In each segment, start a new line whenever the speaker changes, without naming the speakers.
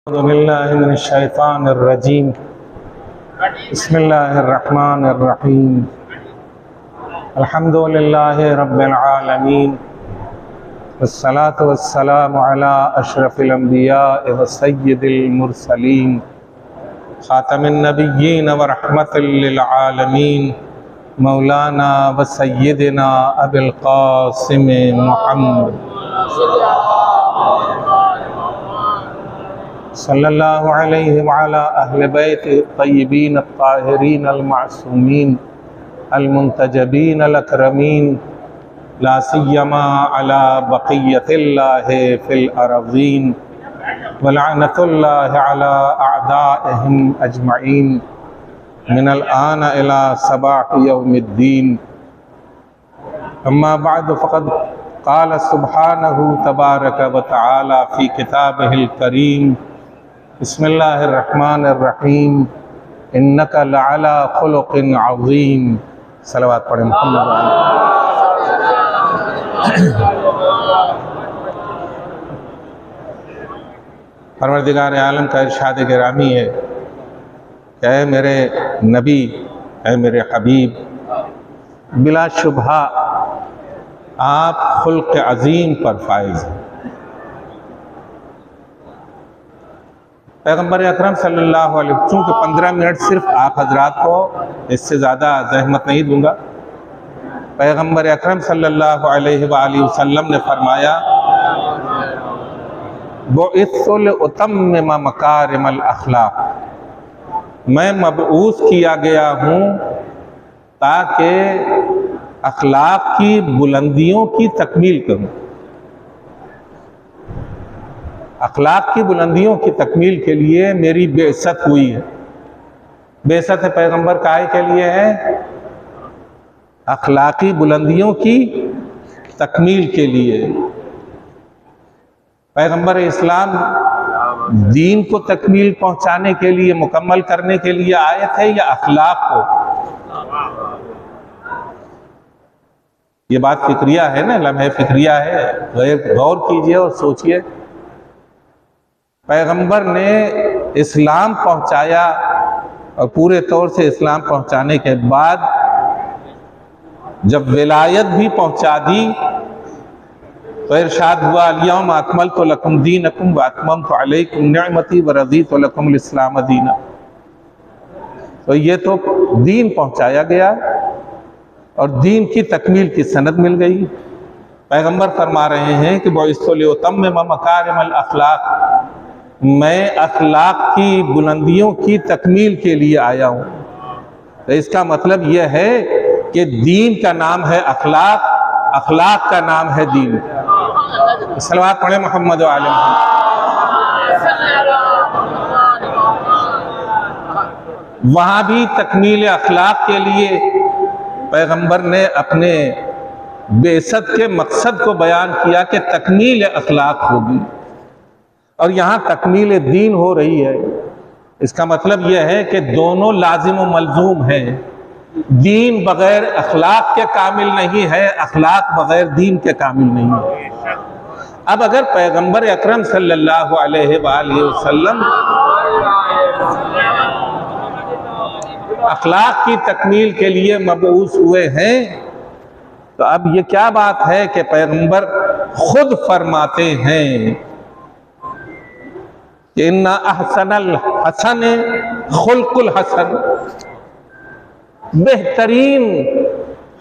बिस्मिल्लाहिर्रहमानिर्रहीम। बिस्मिल्लाहिर्रहमानिर्रहीम। अल्हम्दुलिल्लाहि रब्बिल आलमीन। वस्सलातु वस्सलामु अला अशरफिल अंबिया व सय्यिदिल मुरसलीन खातमिन नबिय्यीन व रहमतल लिल आलमीन मौलाना व सय्यिदिना अबिल कासिम मुहम्मद सल्लल्लाहु अलैहि व अला अहले बैतिहि तय्यिबीन अत्ताहिरीन अल-मासूमीन अल-मुंतजबीन अल-अकरमीन ला सिय्यमा अला बक़िय्यतिल्लाहि फिल अरज़ीन व लअनतुल्लाहि अला अअदाइहिम अजमईन मिनल आन इला सबाह यौमिद्दीन। अम्मा बअद फ़क़द क़ाल सुब्हानहु तबारक व तआला फ़ी किताबिहिल करीम। बिस्मिल्लाहिर्रहमानिर्रहीम। इन्नका लअला खुलुक़िन अज़ीम। सलवात पढ़ें मोहम्मद वाले। परवरदिगार आलम का इरशाद गिरामी है कि ऐ मेरे नबी, ऐ मेरे हबीब, बिलाशुबहा आप खुल्क़ अज़ीम पर फाइज़ हैं। पैगम्बर अकरम सल्लल्लाहु अलैहि वसल्लम, चूँकि 15 मिनट सिर्फ आप हजरात को, इससे ज़्यादा ज़हमत नहीं दूंगा। पैगम्बर अकरम सल्लल्लाहु अलैहि वसल्लम ने फरमाया, बुइस्तु लिउतम्मिम मकारिमल अखलाक, मैं मबऊस किया गया हूँ ताकि अखलाक की बुलंदियों की तकमील करूँ। अखलाक की बुलंदियों की तकमील के लिए मेरी बेइज्जत हुई है। बेइज्जत है पैगंबर काहे के लिए है? अखलाकी बुलंदियों की तकमील के लिए। पैगंबर इस्लाम दीन को तकमील पहुंचाने के लिए, मुकम्मल करने के लिए आए थे या अखलाक को? ये बात फिक्रिया है ना, लम्हे फिक्रिया है। गौर कीजिए और सोचिए। पैगंबर ने इस्लाम पहुंचाया और पूरे तौर से इस्लाम पहुंचाने के बाद जब विलायत भी पहुंचा दी तो इरशाद हुआ, अल-यौम अकमलतु लकुम दीनकुम व अतममतु अलैकुम निअमती व रज़ीतु लकुमुल इस्लाम दीना। तो ये तो दीन पहुंचाया गया और दीन की तकमील की सनद मिल गई। पैगंबर फरमा रहे हैं कि बुइस्तु लिउतम्मिम मकारिमल अखलाक, मैं अखलाक की बुलंदियों की तकमील के लिए आया हूँ। तो इसका मतलब यह है कि दीन का नाम है अखलाक, अखलाक का नाम है दीन। सलवात पढ़े मोहम्मद वाले मोहम्मद। वहाँ भी तकमील अखलाक के लिए पैगंबर ने अपने बेइज्जत के मकसद को बयान किया कि तकमील अखलाक होगी, और यहाँ तकमील दीन हो रही है। इसका मतलब यह है कि दोनों लाजिम व मलजूम हैं। दीन बगैर अखलाक के कामिल नहीं है, अखलाक बगैर दीन के कामिल नहीं है। अब अगर पैगंबर अकरम सल्लल्लाहु अलैहि वसल्लम अखलाक की तकमील के लिए मबऊस हुए हैं, तो अब ये क्या बात है कि पैगंबर खुद फरमाते हैं कि इन्ना अहसनल हसन खुल्कुल हसन, बेहतरीन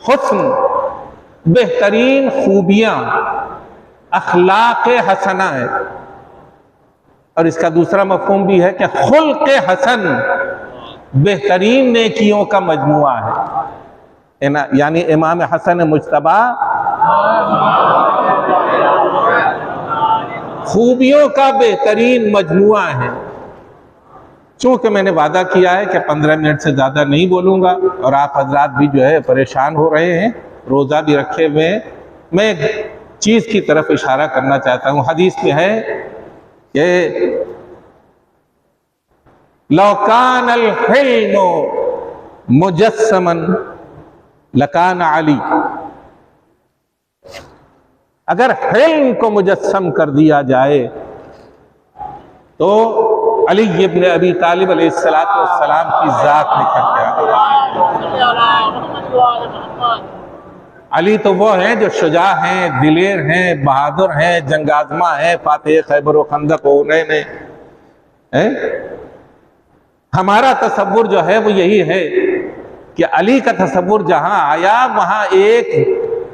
हुस्न, बेहतरीन खूबियां अखलाक हसना है। और इसका दूसरा मफहूम भी है कि खुल्क हसन बेहतरीन नेकियों का मजमुआ है। यानी इमाम हसन मुज्तबा खूबियों का बेहतरीन मजमुआ है। चूंकि मैंने वादा किया है कि 15 मिनट से ज़्यादा नहीं बोलूँगा और आप हजरात भी जो है परेशान हो रहे हैं, रोज़ा भी रखे हुए हैं, मैं एक चीज़ की तरफ इशारा करना चाहता हूँ। हदीस में है कि लौ कानल हिल्मु मुजस्समन लकान अली, अगर हिल्म को मुजस्सम कर दिया जाए तो अली इब्न अबी तालिब अलैहिस्सलातु वस्सलाम की जात निखर के आ गई। अली तो वो हैं जो शुजा हैं, दिलेर हैं, बहादुर हैं, जंगाजमा हैं, फातेह खैबर व खंदक हो रहे हैं। हमारा तसव्वुर जो है वो यही है कि अली का तसव्वुर जहां आया वहां एक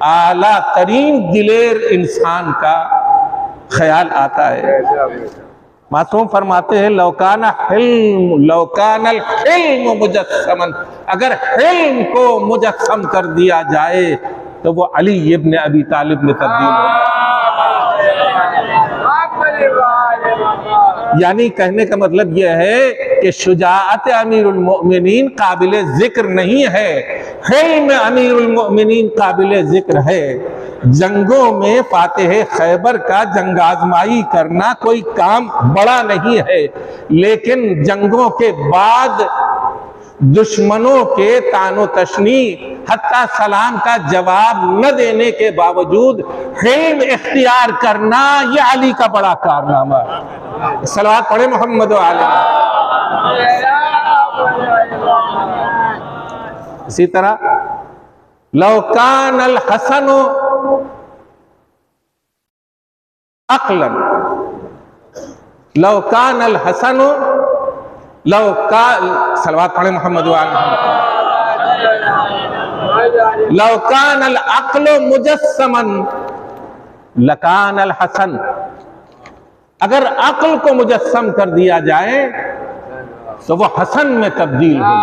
आला तरीन दिलेर इंसान का ख्याल आता है। मासूम फरमाते हैं लौकाना लौकानल हिल्म मुजस्समन, अगर हिल्म को मुजस्सम कर दिया जाए तो वो अली इब्न अबी तालिब में तब्दील हो जाए। यानी कहने का मतलब यह है कि शुजाअत अमीरुल मोमिनीन काबिल जिक्र नहीं है, हिल्म अमीरुल मोमिनीन काबिल जिक्र है। जंगों में फातेह खैबर का जंगाजमाई करना कोई काम बड़ा नहीं है, लेकिन जंगों के बाद दुश्मनों के तानो तशनी हत्ता सलाम का जवाब न देने के बावजूद हिल्म इख्तियार करना यह अली का बड़ा कारनामा है। सलावत पढ़े मोहम्मद व आले। इसी तरह लौकान अल हसन अक्लन, लौकान अल हसन सलवात पढ़े मोहम्मद लौकान अल अक्ल मुजस्समन लकान अल हसन, अगर अक्ल को मुजस्सम कर दिया जाए तो वो हसन में तब्दील हो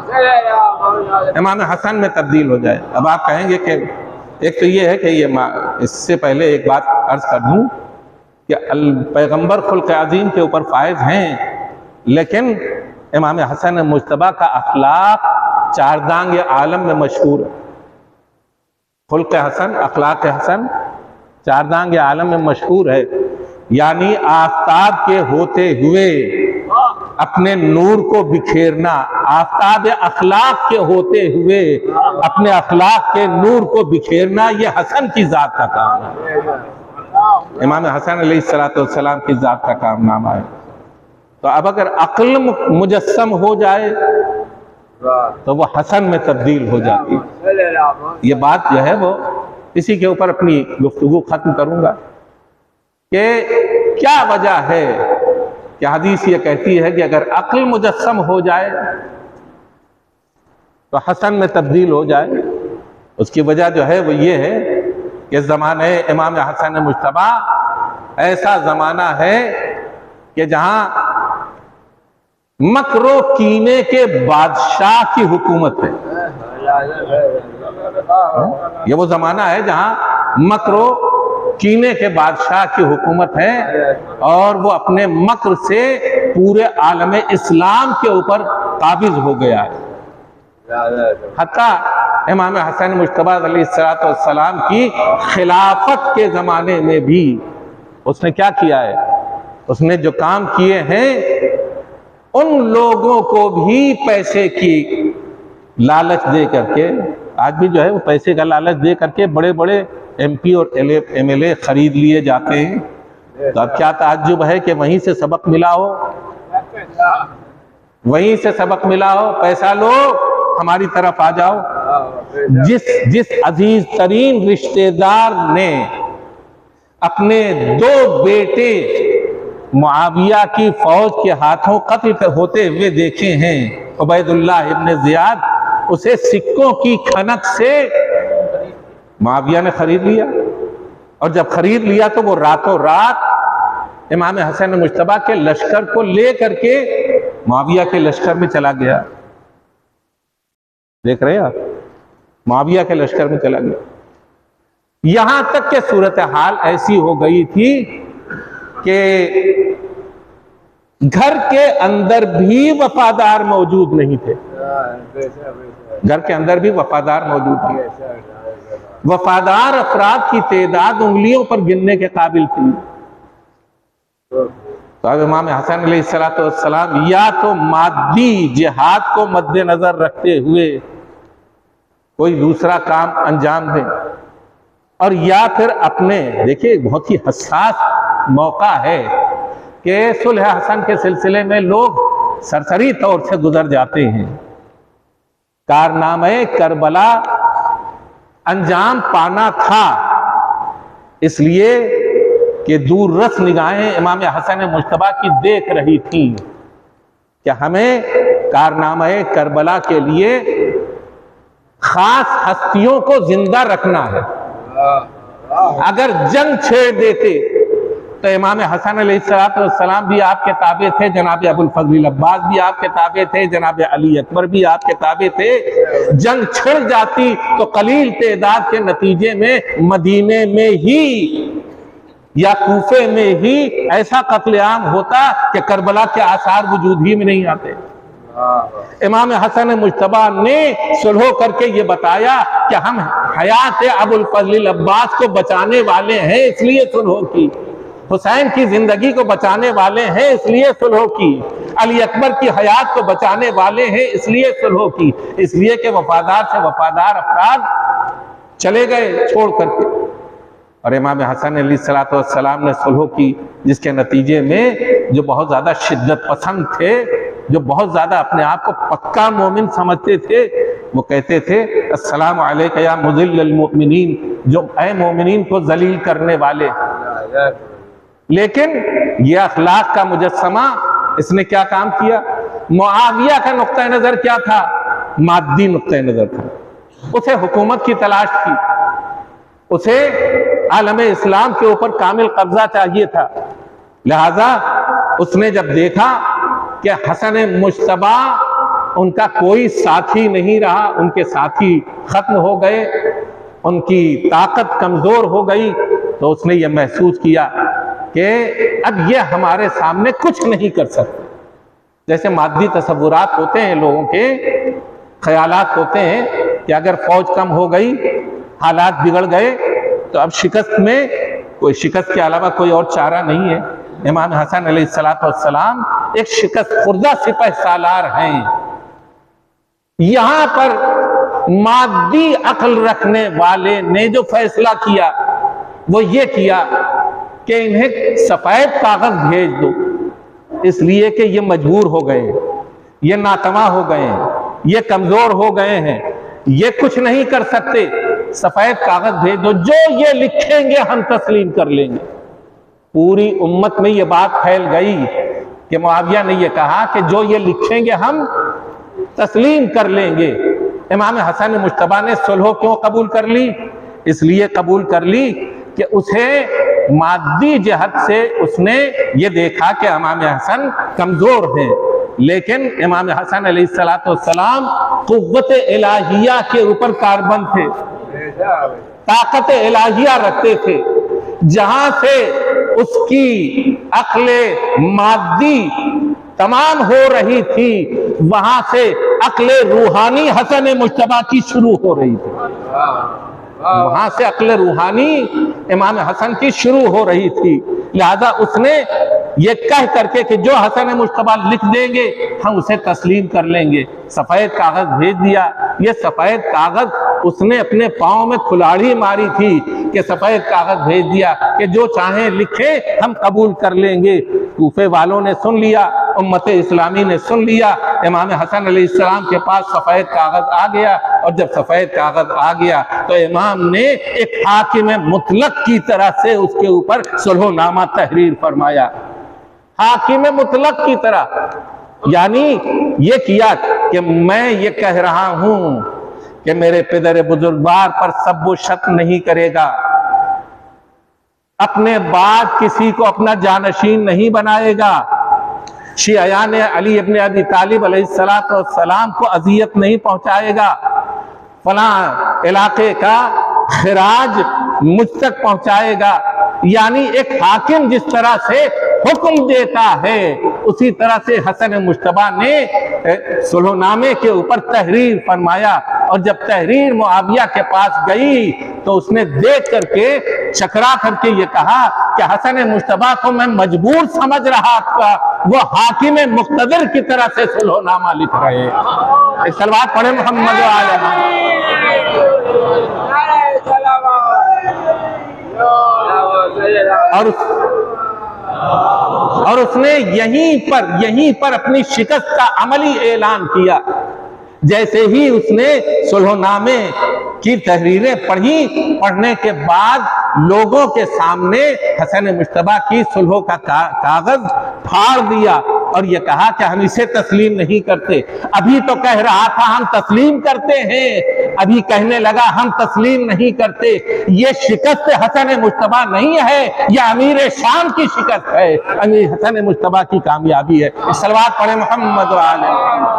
जाए, इमाम हसन में तब्दील हो जाए। अब आप कहेंगे कि एक तो ये है कि ये इससे पहले एक बात अर्ज कर दूं कि पैगंबर खुल्क अजीम के ऊपर फायज हैं, लेकिन इमाम हसन मुज्तबा का अखलाक चारदांग आलम में मशहूर है। खुल्क हसन, अखलाक हसन चारदांग आलम में मशहूर है। यानी आफताब के होते हुए अपने नूर को बिखेरना, आफताब अखलाक के होते हुए अपने अखलाक के नूर को बिखेरना, यह हसन की जात का काम है। इमाम हसन अलैहिस्सलातु वस्सलाम की जात का काम नामा है। तो अब अगर अक्ल मुजस्सम हो जाए तो वो हसन में तब्दील हो जाती है। ये बात जो है वो इसी के ऊपर अपनी गुफ्तगू खत्म करूंगा कि क्या वजह है कि हदीस ये कहती है कि अगर अक्ल मुजस्सम हो जाए तो हसन में तब्दील हो जाए। उसकी वजह जो है वो ये है कि ज़माने इमाम हसन मुज्तबा ऐसा ज़माना है कि जहां मकरो कीने के बादशाह की हुकूमत है। ये वो ज़माना है जहां मकरो कीने के बादशाह की हुकूमत है और वो अपने मक्र से पूरे आलम इस्लाम के ऊपर काबिज हो गया है। हत्ता इमाम हसन मुज्तबा अलैहिस्सलातु वस्सलाम की खिलाफत के ज़माने में भी उसने क्या किया है, उसने जो काम किए हैं उन लोगों को भी पैसे की लालच दे करके, आज भी जो है वो पैसे का लालच दे करके बड़े बड़े MP और MLA खरीद लिए जाते हैं। तो अब क्या ताज्जुब है कि वहीं से सबक मिला हो, वहीं से सबक मिला हो, पैसा लो हमारी तरफ आ जाओ। जिस अजीज तरीन रिश्तेदार ने अपने 2 बेटे मुआविया की फौज के हाथों कत्ल होते हुए देखे हैं, उबैदुल्लाह इब्न ज़ियाद, उसे सिक्कों की खनक से मुआविया ने खरीद लिया। और जब खरीद लिया तो वो रातों रात इमाम हसन मुज्तबा के लश्कर को ले करके मुआविया के लश्कर में चला गया। देख रहे हैं आप, मुआविया के लश्कर में चला गया। यहां तक के सूरत हाल ऐसी हो गई थी कि घर के अंदर भी वफादार मौजूद नहीं थे, घर के अंदर भी वफादार मौजूद थे। वफादार अफराद की तादाद उंगलियों पर गिनने के काबिल थी। तो अब इमाम हसन अलैहिस्सलातु वस्सलाम या तो मादी जिहाद को मद्देनजर रखते हुए कोई दूसरा काम अंजाम दें, और या फिर अपने, देखिए बहुत ही हसास मौका है कि सुलह हसन के सिलसिले में लोग सरसरी तौर से गुजर जाते हैं। कारनामे करबला अंजाम पाना था, इसलिए कि दूररस निगाहें इमाम हसन मुज्तबा की देख रही थी कि हमें कारनामे करबला के लिए खास हस्तियों को जिंदा रखना है। अगर जंग छेड़ देते तो इमाम हसन अलैहिस्सलाम भी आपके ताबे थे, जनाब अबुल फजल अब्बास भी आपके ताबे थे, जनाब अली अकबर भी आपके ताबे थे। जंग छिड़ जाती तो कलील तेदाद के नतीजे में मदीने में ही या कूफे में ही ऐसा कत्लेआम होता कि करबला के आसार वजूद ही में नहीं आते। इमाम हसन मुज्तबा ने सुलह करके ये बताया कि हम हयात अबुल फजल अब्बास को बचाने वाले हैं, इसलिए सुलह की। हुसैन की जिंदगी को बचाने वाले हैं, इसलिए सुलह की। अली अकबर की हयात को बचाने वाले हैं, इसलिए सुलह की। इसलिए कि वफादार से वफादार अफराद चले गए छोड़ करके, और इमाम हसन अलैहिस्सलाम ने सुलह की, जिसके नतीजे में जो बहुत ज्यादा शिद्दत पसंद थे, जो बहुत ज्यादा अपने आप को पक्का मोमिन समझते थे, वो कहते थे अस्सलामु अलैका या मुज़िल्लल मुमिनीन, जो ऐ मोमिनीन को जलील करने वाले। लेकिन यह अखलाक का मुजस्समा इसने क्या काम किया? मुआविया का नुक्ता नजर क्या था? मादी नुक्ता नजर था। उसे हुकूमत की तलाश थी, उसे आलम इस्लाम के ऊपर कामिल कब्जा चाहिए था। लिहाजा उसने जब देखा कि हसन मुज्तबा उनका कोई साथी नहीं रहा, उनके साथी खत्म हो गए, उनकी ताकत कमजोर हो गई, तो उसने यह महसूस किया कि अब ये हमारे सामने कुछ नहीं कर सकते। जैसे मादी तसव्वुरात होते हैं, लोगों के ख्यालात होते हैं कि अगर फौज कम हो गई, हालात बिगड़ गए, तो अब शिकस्त में कोई शिकस्त के अलावा कोई और चारा नहीं है। इमाम हसन अलैहिस्सलाम एक शिकस्त खुर्दा सिपह सालार हैं। यहां पर मादी अक्ल रखने वाले ने जो फैसला किया वो ये किया कि इन्हें सफेद कागज भेज दो, इसलिए कि ये मजबूर हो गए, ये नातमा हो गए हैं, ये कमजोर हो गए हैं, ये कुछ नहीं कर सकते, सफेद कागज भेज दो, जो ये लिखेंगे हम तस्लीम कर लेंगे। पूरी उम्मत में ये बात फैल गई कि मुआविया ने ये कहा कि जो ये लिखेंगे हम तस्लीम कर लेंगे। इमाम हसन मुज्तबा ने सुलह क्यों कबूल कर ली? इसलिए कबूल कर ली कि उसे मादी जहत से उसने ये देखा कि इमाम हसन कमजोर हैं, लेकिन इमाम हसन अलैहिस्सलाम कुव्वत इलाहिया के ऊपर कारबंद थे, ताकत इलाहिया रखते थे। जहां से उसकी अक्ले मादी तमाम हो रही थी, वहां से अक्ले रूहानी हसन मुज्तबा की शुरू हो रही थी। वहां से अक्ल रूहानी इमाम हसन की शुरू हो रही थी। लिहाजा उसने ये कह करके कि जो हसन मुज्तबा लिख देंगे हम उसे तस्लीम कर लेंगे, सफेद कागज भेज दिया। ये सफेद कागज उसने अपने पांव में कुल्हाड़ी मारी थी कि सफेद कागज भेज दिया कि जो चाहे लिखे हम कबूल कर लेंगे। कूफे वालों ने सुन लिया, उम्मत इस्लामी ने सुन लिया, इमाम हसन अलैहिस्सलाम के पास सफेद कागज आ गया। और जब सफेद कागज आ गया तो इमाम ने एक हाकिम मुतलक की तरह से उसके ऊपर सुलहनामा तहरीर फरमाया, हाकिम मुतलक की तरह। यानी ये किया कि मैं ये कह रहा हूं कि मेरे पिदर बुजुर्गवार पर सब वो शक नहीं करेगा, अपने बाद किसी को अपना जानशीन नहीं बनाएगा, शियायान अली इब्न अबी तालिब अलैहिस्सलाम को अजियत नहीं पहुंचाएगा, फला इलाके का खिराज मुझ तक पहुंचाएगा। यानी एक हाकिम जिस तरह से हुक्म देता है उसी तरह से हसन मुज्तबा ने सुलहनामे के ऊपर तहरीर फरमाया। और जब तहरीर मुआविया के पास गई तो उसने देख करके चकरा करके ये कहा कि हसन मुज्तबा को मैं मजबूर समझ रहा था, वो हाकिम मुक्तदिर की तरह से सुलहनामा लिख रहे हैं। सलवात पढ़े मोहम्मद और उसने यहीं पर अपनी शिकस्त का अमली ऐलान किया। जैसे ही उसने सुलहनामे की तहरीरें पढ़ने के बाद लोगों के सामने हसन मुश्तबा की सुलह का कागज फाड़ दिया और ये कहा कि हम इसे तस्लीम नहीं करते। अभी तो कह रहा था हम तस्लीम करते हैं, अभी कहने लगा हम तस्लीम नहीं करते। ये शिकस्त हसन मुश्तबा नहीं है, यह अमीर शाम की शिकस्त है, अमीर हसन मुश्तबा की कामयाबी है। सलवात पढ़े मोहम्मद व आले मोहम्मद।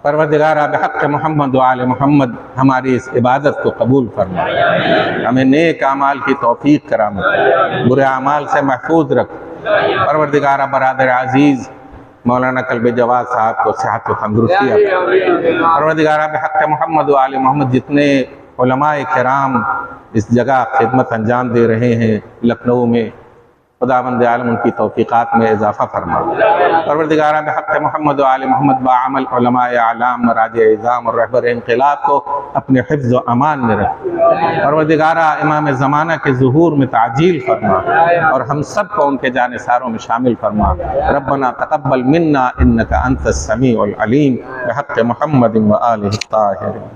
परवरदिगार बहक़ मोहम्मद व आले मोहम्मद हमारी इस इबादत को कबूल फरमा, हमें नेक अमाल की तौफीक करामत, बुरे अमाल से महफूज रख। परवरदिगार बरादर अजीज़ मौलाना कल्बे जवाद साहब को सेहत व तंदुरुस्ती अता। परवरदिगार बहक़ मोहम्मद व आले मोहम्मद जितने उलमाए किराम इस जगह खिदमत अंजाम दे रहे हैं लखनऊ में, खुदावंद आलम उनकी तौफीक़ात में इजाफ़ा फरमा। परवरदिगार बहक़ मोहम्मद व आले मोहम्मद बाअमल उलमाए आलाम मराज इज़ाम और रहबर इनक़िलाब को अपने हिफ्ज़ व अमान में रख। परवरदिगार इमाम ज़माना के ज़ुहूर में ताजील फरमा और हम सब को उनके जानिसारों में शामिल फरमा। रब्बना तक़ब्बल मिन्ना इन्नका अंतस समीउल अलीम बहक़ मोहम्मद व आलिहि ताहिरीन।